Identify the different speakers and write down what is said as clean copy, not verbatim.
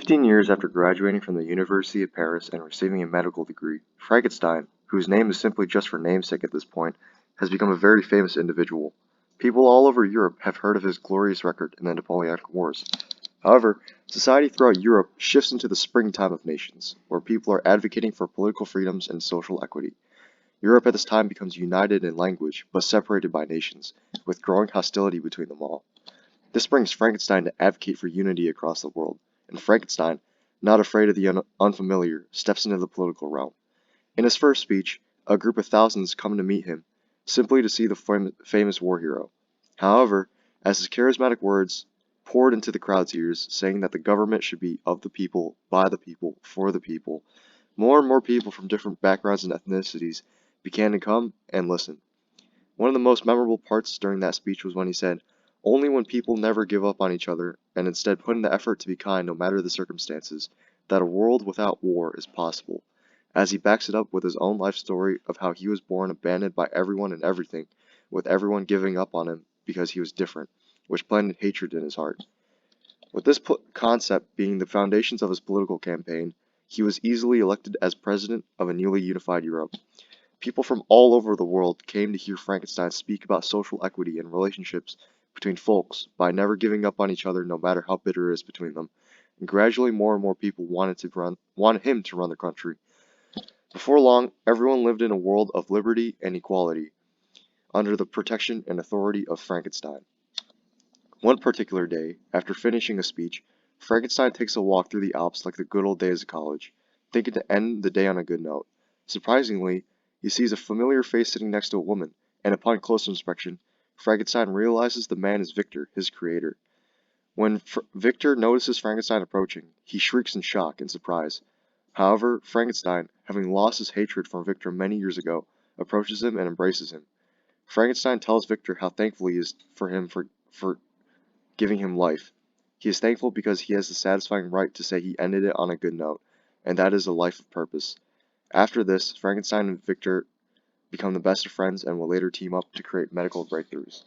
Speaker 1: 15 years after graduating from the University of Paris and receiving a medical degree, Frankenstein, whose name is simply just for namesake at this point, has become a very famous individual. People all over Europe have heard of his glorious record in the Napoleonic Wars. However, society throughout Europe shifts into the springtime of nations, where people are advocating for political freedoms and social equity. Europe at this time becomes united in language, but separated by nations, with growing hostility between them all. This brings Frankenstein to advocate for unity across the world, and Frankenstein, not afraid of the unfamiliar, steps into the political realm. In his first speech, a group of thousands come to meet him, simply to see the famous war hero. However, as his charismatic words poured into the crowd's ears, saying that the government should be of the people, by the people, for the people, more and more people from different backgrounds and ethnicities began to come and listen. One of the most memorable parts during that speech was when he said, "Only when people never give up on each other, and instead put in the effort to be kind no matter the circumstances, that a world without war is possible," as he backs it up with his own life story of how he was born abandoned by everyone and everything, with everyone giving up on him because he was different, which planted hatred in his heart. With this concept being the foundations of his political campaign, he was easily elected as president of a newly unified Europe. People from all over the world came to hear Frankenstein speak about social equity and relationships between folks by never giving up on each other no matter how bitter it is between them, and gradually more and more people wanted him to run the country. Before long, everyone lived in a world of liberty and equality, under the protection and authority of Frankenstein. One particular day, after finishing a speech, Frankenstein takes a walk through the Alps like the good old days of college, thinking to end the day on a good note. Surprisingly, he sees a familiar face sitting next to a woman, and upon close inspection, Frankenstein realizes the man is Victor, his creator. When Victor notices Frankenstein approaching, he shrieks in shock and surprise. However, Frankenstein, having lost his hatred for Victor many years ago, approaches him and embraces him. Frankenstein tells Victor how thankful he is for him for giving him life. He is thankful because he has the satisfying right to say he ended it on a good note, and that is a life of purpose. After this, Frankenstein and Victor become the best of friends and will later team up to create medical breakthroughs.